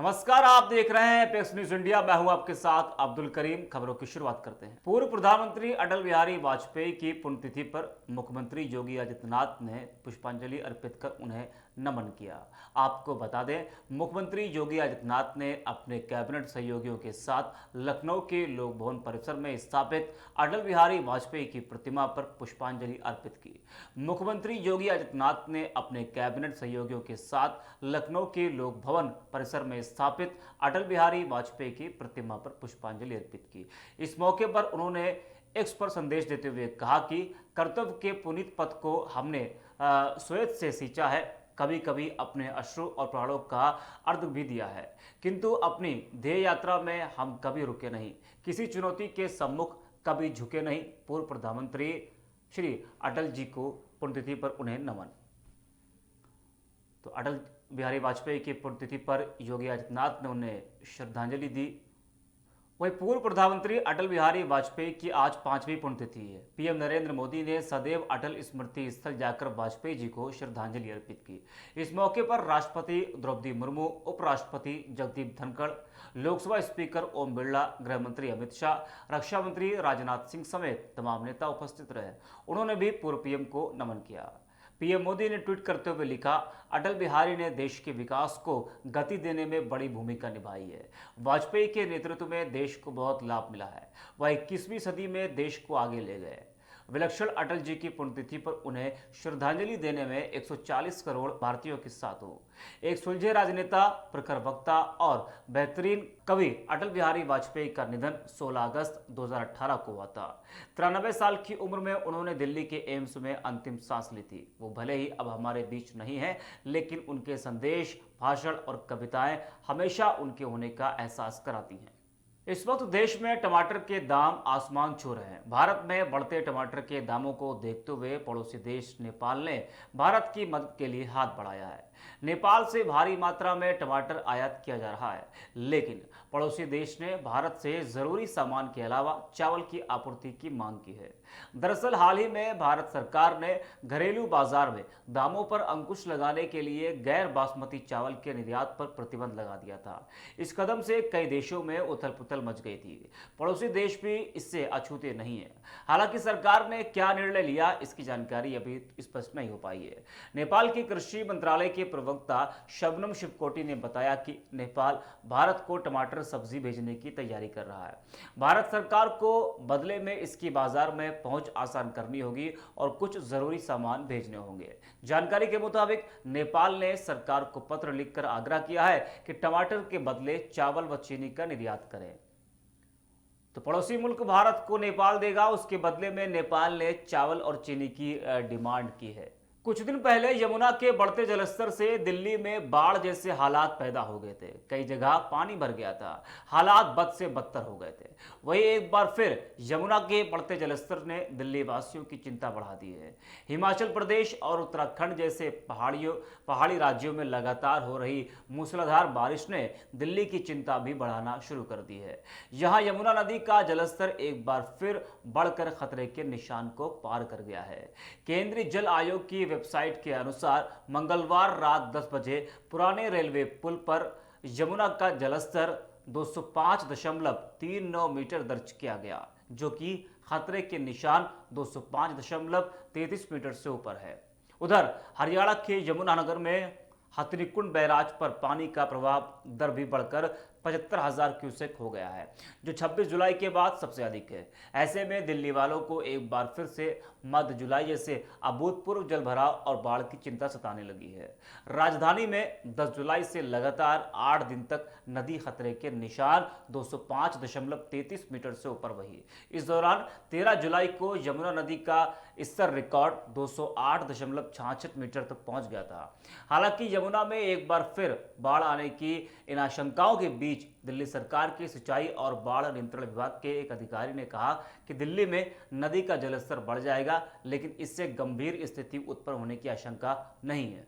नमस्कार, आप देख रहे हैं एपेक्स न्यूज इंडिया। मैं हूं आपके साथ अब्दुल करीम। खबरों की शुरुआत करते हैं। पूर्व प्रधानमंत्री अटल बिहारी वाजपेयी की पुण्यतिथि पर मुख्यमंत्री योगी आदित्यनाथ ने पुष्पांजलि अर्पित कर उन्हें नमन किया। आपको बता दें, मुख्यमंत्री योगी आदित्यनाथ ने अपने कैबिनेट सहयोगियों के साथ लखनऊ के लोक भवन परिसर में स्थापित अटल बिहारी वाजपेयी की प्रतिमा पर पुष्पांजलि अर्पित की। मुख्यमंत्री योगी आदित्यनाथ ने अपने कैबिनेट सहयोगियों के साथ लखनऊ के लोक भवन परिसर में स्थापित अटल बिहारी वाजपेयी की प्रतिमा पर पुष्पांजलि अर्पित की। इस मौके पर उन्होंने एक्स पर संदेश देते हुए कहा कि कर्तव्य के पुनीत पथ को हमने श्वेत से सींचा है। कभी कभी अपने अश्रु और प्राणों का अर्घ भी दिया है, किंतु अपनी ध्येय यात्रा में हम कभी रुके नहीं, किसी चुनौती के सम्मुख कभी झुके नहीं। पूर्व प्रधानमंत्री श्री अटल जी को पुण्यतिथि पर उन्हें नमन। तो अटल बिहारी वाजपेयी की पुण्यतिथि पर योगी आदित्यनाथ ने उन्हें श्रद्धांजलि दी। वहीं पूर्व प्रधानमंत्री अटल बिहारी वाजपेयी की आज 5वीं पुण्यतिथि है। पीएम नरेंद्र मोदी ने सदैव अटल स्मृति स्थल जाकर वाजपेयी जी को श्रद्धांजलि अर्पित की। इस मौके पर राष्ट्रपति द्रौपदी मुर्मू, उपराष्ट्रपति जगदीप धनखड़, लोकसभा स्पीकर ओम बिरला, गृह मंत्री अमित शाह, रक्षा मंत्री राजनाथ सिंह समेत तमाम नेता उपस्थित रहे। उन्होंने भी पूर्व पीएम को नमन किया। पीएम मोदी ने ट्वीट करते हुए लिखा, अटल बिहारी ने देश के विकास को गति देने में बड़ी भूमिका निभाई है। वाजपेयी के नेतृत्व में देश को बहुत लाभ मिला है। वह 21वीं सदी में देश को आगे ले गए। विलक्षण अटल जी की पुण्यतिथि पर उन्हें श्रद्धांजलि देने में 140 करोड़ भारतीयों के साथ हो। एक सुलझे राजनेता, प्रखर वक्ता और बेहतरीन कवि अटल बिहारी वाजपेयी का निधन 16 अगस्त 2018 को हुआ था। 93 साल की उम्र में उन्होंने दिल्ली के एम्स में अंतिम सांस ली थी। वो भले ही अब हमारे बीच नहीं है, लेकिन उनके संदेश, भाषण और कविताएं हमेशा उनके होने का एहसास कराती हैं। इस वक्त देश में टमाटर के दाम आसमान छू रहे हैं। भारत में बढ़ते टमाटर के दामों को देखते हुए पड़ोसी देश नेपाल ने भारत की मदद के लिए हाथ बढ़ाया है। नेपाल से भारी मात्रा में टमाटर आयात किया जा रहा है, लेकिन पड़ोसी देश ने भारत से जरूरी सामान के अलावा चावल की आपूर्ति की मांग की है। दरअसल हाल ही में भारत सरकार ने घरेलू बाजार में दामों पर अंकुश लगाने के लिए गैर बासमती चावल के निर्यात पर प्रतिबंध लगा दिया था। इस कदम से कई देशों में उथल पुथल मच गई थी। पड़ोसी देश भी इससे अछूते नहीं है। हालांकि सरकार ने क्या निर्णय लिया, इसकी जानकारी अभी स्पष्ट नहीं हो पाई है। नेपाल के कृषि मंत्रालय के प्रवक्ता शबनम शिवकोटी ने बताया कि नेपाल भारत को टमाटर सब्जी भेजने की तैयारी कर रहा है। भारत सरकार को बदले में इसकी बाजार में पहुंच आसान करनी होगी और कुछ जरूरी सामान भेजने होंगे। जानकारी के मुताबिक नेपाल ने सरकार को पत्र लिखकर आग्रह किया है कि टमाटर के बदले चावल व चीनी का निर्यात करें। तो पड़ोसी मुल्क भारत को नेपाल देगा, उसके बदले में नेपाल ने चावल और चीनी की डिमांड की है। कुछ दिन पहले यमुना के बढ़ते जलस्तर से दिल्ली में बाढ़ जैसे हालात पैदा हो गए थे। कई जगह पानी भर गया था, हालात बद से बदतर हो गए थे। वहीं एक बार फिर यमुना के बढ़ते जलस्तर ने दिल्ली वासियों की चिंता बढ़ा दी है। हिमाचल प्रदेश और उत्तराखंड जैसे पहाड़ी राज्यों में लगातार हो रही मूसलाधार बारिश ने दिल्ली की चिंता भी बढ़ाना शुरू कर दी है। यहाँ यमुना नदी का जलस्तर एक बार फिर बढ़कर खतरे के निशान को पार कर गया है। केंद्रीय जल आयोग की वेबसाइट के अनुसार मंगलवार रात 10 बजे पुराने रेलवे पुल पर यमुना का जलस्तर 205.39 मीटर दर्ज किया गया, जो कि खतरे के निशान 205.33 मीटर से ऊपर है। उधर हरियाणा के यमुनानगर में हथनीकुंड बैराज पर पानी का प्रवाह दर भी बढ़कर 75,000 क्यूसेक हो गया है, जो 26 जुलाई के बाद सबसे अधिक है। ऐसे में दिल्ली वालों को एक बार फिर से मध्य जुलाई जैसे अभूतपूर्व जलभराव और बाढ़ की चिंता सताने लगी है। राजधानी में 10 जुलाई से लगातार 8 दिन तक नदी खतरे के निशान 205.33 मीटर से ऊपर रही। इस दौरान 13 जुलाई को यमुना नदी का स्तर रिकॉर्ड 208.66 मीटर तक पहुंच गया था। हालांकि यमुना में एक बार फिर बाढ़ आने की इन आशंकाओं के बीच दिल्ली सरकार के सिंचाई और बाढ़ नियंत्रण विभाग के एक अधिकारी ने कहा कि दिल्ली में नदी का जलस्तर बढ़ जाएगा, लेकिन इससे गंभीर स्थिति उत्पन्न होने की आशंका नहीं है।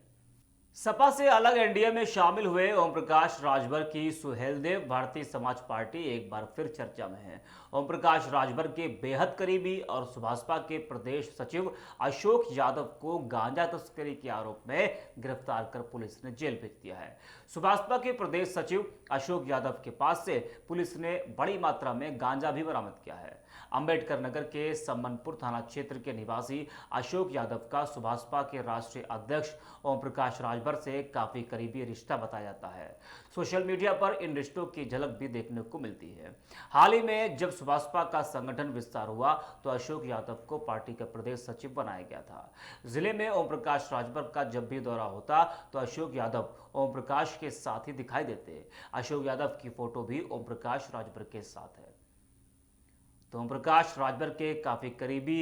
सपा से अलग एनडीए में शामिल हुए ओम प्रकाश राजभर की सुहेलदेव भारतीय समाज पार्टी एक बार फिर चर्चा में है। ओम प्रकाश राजभर के बेहद करीबी और सुभाषपा के प्रदेश सचिव अशोक यादव को गांजा तस्करी के आरोप में गिरफ्तार कर पुलिस ने जेल भेज दिया है। सुभाषपा के प्रदेश सचिव अशोक यादव के पास से पुलिस ने बड़ी मात्रा में गांजा भी बरामद किया है। अंबेडकर नगर के सम्मनपुर थाना क्षेत्र के निवासी अशोक यादव का सुभाषपा के राष्ट्रीय अध्यक्ष ओम प्रकाश राजभर से काफी करीबी रिश्ता बताया जाता है। सोशल मीडिया पर इन रिश्तों की झलक भी देखने को मिलती है। हाल ही में जब सुभाषपा का संगठन विस्तार हुआ तो अशोक यादव को पार्टी का प्रदेश सचिव बनाया गया था। जिले में ओम प्रकाश राजभर का जब भी दौरा होता तो अशोक यादव ओम प्रकाश के साथ ही दिखाई देते। अशोक यादव की फोटो भी ओम प्रकाश राजभर के साथ है। तो ओम प्रकाश राजभर के काफी करीबी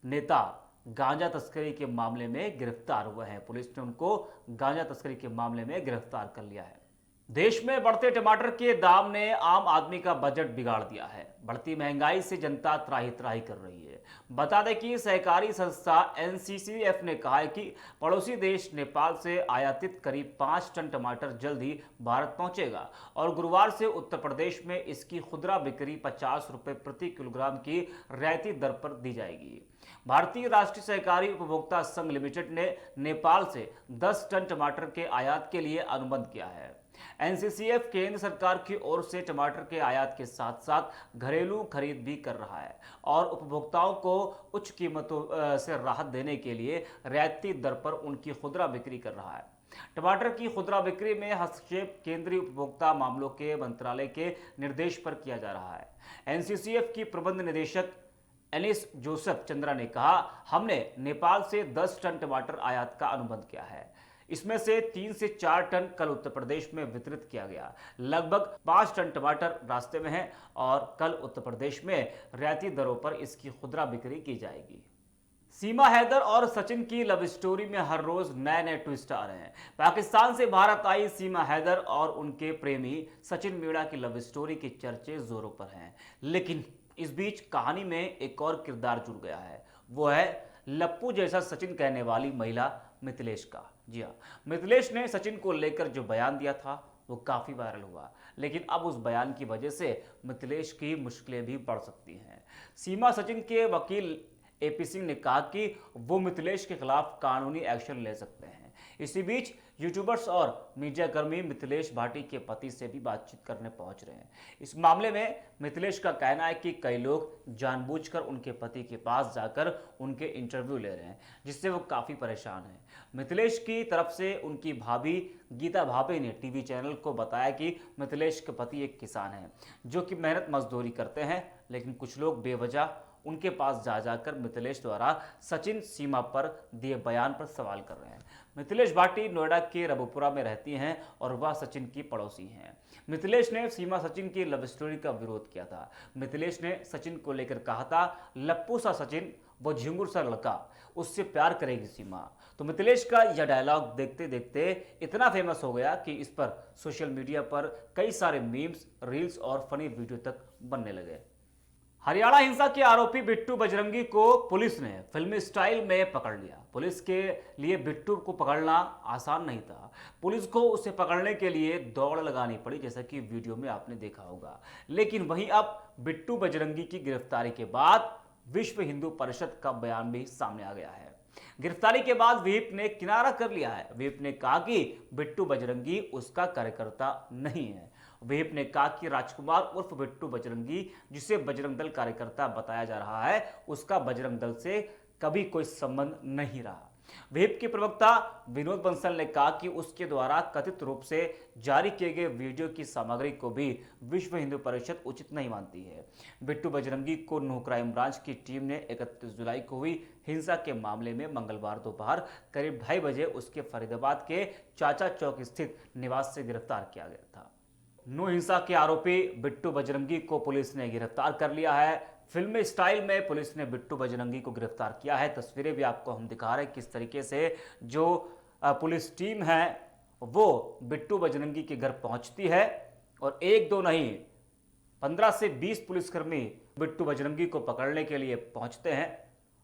नेता गांजा तस्करी के मामले में गिरफ्तार हुए हैं। पुलिस ने उनको गांजा तस्करी के मामले में गिरफ्तार कर लिया है। देश में बढ़ते टमाटर के दाम ने आम आदमी का बजट बिगाड़ दिया है। बढ़ती महंगाई से जनता त्राही त्राही कर रही है। बता दें कि सहकारी संस्था एनसीसीएफ ने कहा है कि पड़ोसी देश नेपाल से आयातित करीब 5 टन टमाटर जल्द ही भारत पहुंचेगा और गुरुवार से उत्तर प्रदेश में इसकी खुदरा बिक्री 50 रुपए प्रति किलोग्राम की रियायती दर पर दी जाएगी। भारतीय राष्ट्रीय सहकारी उपभोक्ता संघ लिमिटेड ने नेपाल से 10 टन टमाटर के आयात के लिए अनुबंध किया है। एनसीसीएफ केंद्र सरकार की ओर से टमाटर के आयात के साथ साथ घरेलू खरीद भी कर रहा है और उपभोक्ताओं को उच्च कीमतों से राहत देने के लिए रियायती दर पर उनकी खुदरा बिक्री कर रहा है। टमाटर की खुदरा बिक्री में हस्तक्षेप केंद्रीय उपभोक्ता मामलों के मंत्रालय के निर्देश पर किया जा रहा है। एनसीसीएफ की प्रबंध निदेशक एनिस जोसेफ चंद्रा ने कहा, हमने नेपाल से 10 टन टमाटर आयात का अनुबंध किया है। इसमें से 3 से 4 टन कल उत्तर प्रदेश में वितरित किया गया। लगभग 5 टन टमाटर रास्ते में है और कल उत्तर प्रदेश में रियायती दरों पर इसकी खुदरा बिक्री की जाएगी। सीमा हैदर और सचिन की लव स्टोरी में हर रोज नए नए ट्विस्ट आ रहे हैं। पाकिस्तान से भारत आई सीमा हैदर और उनके प्रेमी सचिन मीणा की लव स्टोरी के चर्चे जोरों पर हैं। लेकिन इस बीच कहानी में एक और किरदार जुड़ गया है। वो है लप्पू जैसा सचिन कहने वाली महिला मिथिलेश का। जी हाँ, मिथिलेश ने सचिन को लेकर जो बयान दिया था वो काफी वायरल हुआ। लेकिन अब उस बयान की वजह से मिथिलेश की मुश्किलें भी बढ़ सकती हैं। सीमा सचिन के वकील एपी सिंह ने कहा कि वो मिथिलेश के खिलाफ कानूनी एक्शन ले सकते हैं। इसी बीच यूट्यूबर्स और मीडियाकर्मी मिथिलेश भाटी के पति से भी बातचीत करने पहुंच रहे हैं। इस मामले में मिथिलेश का कहना है कि कई लोग जानबूझकर उनके पति के पास जाकर उनके इंटरव्यू ले रहे हैं, जिससे वो काफ़ी परेशान हैं। मिथिलेश की तरफ से उनकी भाभी गीता भाभी ने टीवी चैनल को बताया कि मिथिलेश के पति एक किसान हैं जो कि मेहनत मजदूरी करते हैं, लेकिन कुछ लोग बेवजह उनके पास जा जाकर मिथिलेश द्वारा सचिन सीमा पर दिए बयान पर सवाल कर रहे हैं। मिथिलेश भाटी नोएडा के रबुपुरा में रहती हैं और वह सचिन की पड़ोसी हैं। मिथिलेश ने सीमा सचिन की लव स्टोरी का विरोध किया था। मिथिलेश ने सचिन को लेकर कहा था, लप्पू सा सचिन, वो झिंगुर सा लड़का, उससे प्यार करेगी सीमा। तो मिथिलेश का यह डायलॉग देखते देखते इतना फेमस हो गया कि इस पर सोशल मीडिया पर कई सारे मीम्स, रील्स और फनी वीडियो तक बनने लगे। हरियाणा हिंसा के आरोपी बिट्टू बजरंगी को पुलिस ने फिल्मी स्टाइल में पकड़ लिया। पुलिस के लिए बिट्टू को पकड़ना आसान नहीं था। पुलिस को उसे पकड़ने के लिए दौड़ लगानी पड़ी, जैसा कि वीडियो में आपने देखा होगा। लेकिन वहीं अब बिट्टू बजरंगी की गिरफ्तारी के बाद विश्व हिंदू परिषद का बयान भी सामने आ गया है। गिरफ्तारी के बाद व्हीप ने किनारा कर लिया है। व्हीप ने कहा कि बिट्टू बजरंगी उसका कार्यकर्ता नहीं है। व्हीप ने कहा कि राजकुमार उर्फ बिट्टू बजरंगी, जिसे बजरंग दल कार्यकर्ता बताया जा रहा है, उसका बजरंग दल से कभी कोई संबंध नहीं रहा। व्हीप के प्रवक्ता विनोद बंसल ने कहा कि उसके द्वारा कथित रूप से जारी किए गए वीडियो की सामग्री को भी विश्व हिंदू परिषद उचित नहीं मानती है। बिट्टू बजरंगी को न्यू क्राइम ब्रांच की टीम ने 31 जुलाई को हुई हिंसा के मामले में मंगलवार दोपहर करीब 2:30 बजे उसके फरीदाबाद के चाचा चौक स्थित निवास से गिरफ्तार किया गया था। नो हिंसा के आरोपी बिट्टू बजरंगी को पुलिस ने गिरफ्तार कर लिया है। फिल्मी स्टाइल में पुलिस ने बिट्टू बजरंगी को गिरफ्तार किया है। तस्वीरें भी आपको हम दिखा रहे हैं किस तरीके से जो पुलिस टीम है वो बिट्टू बजरंगी के घर पहुंचती है और एक दो नहीं 15 से 20 पुलिसकर्मी बिट्टू बजरंगी को पकड़ने के लिए पहुंचते हैं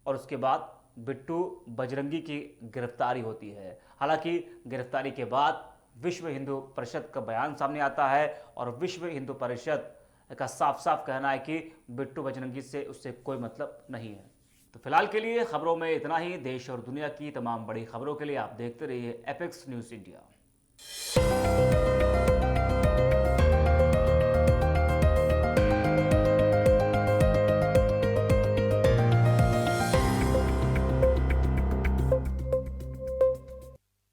और उसके बाद बिट्टू बजरंगी की गिरफ्तारी होती है। हालांकि गिरफ्तारी के बाद विश्व हिंदू परिषद का बयान सामने आता है और विश्व हिंदू परिषद का साफ साफ कहना है कि बिट्टू बजरंगी से उससे कोई मतलब नहीं है। तो फिलहाल के लिए खबरों में इतना ही। देश और दुनिया की तमाम बड़ी खबरों के लिए आप देखते रहिए एपेक्स न्यूज़ इंडिया।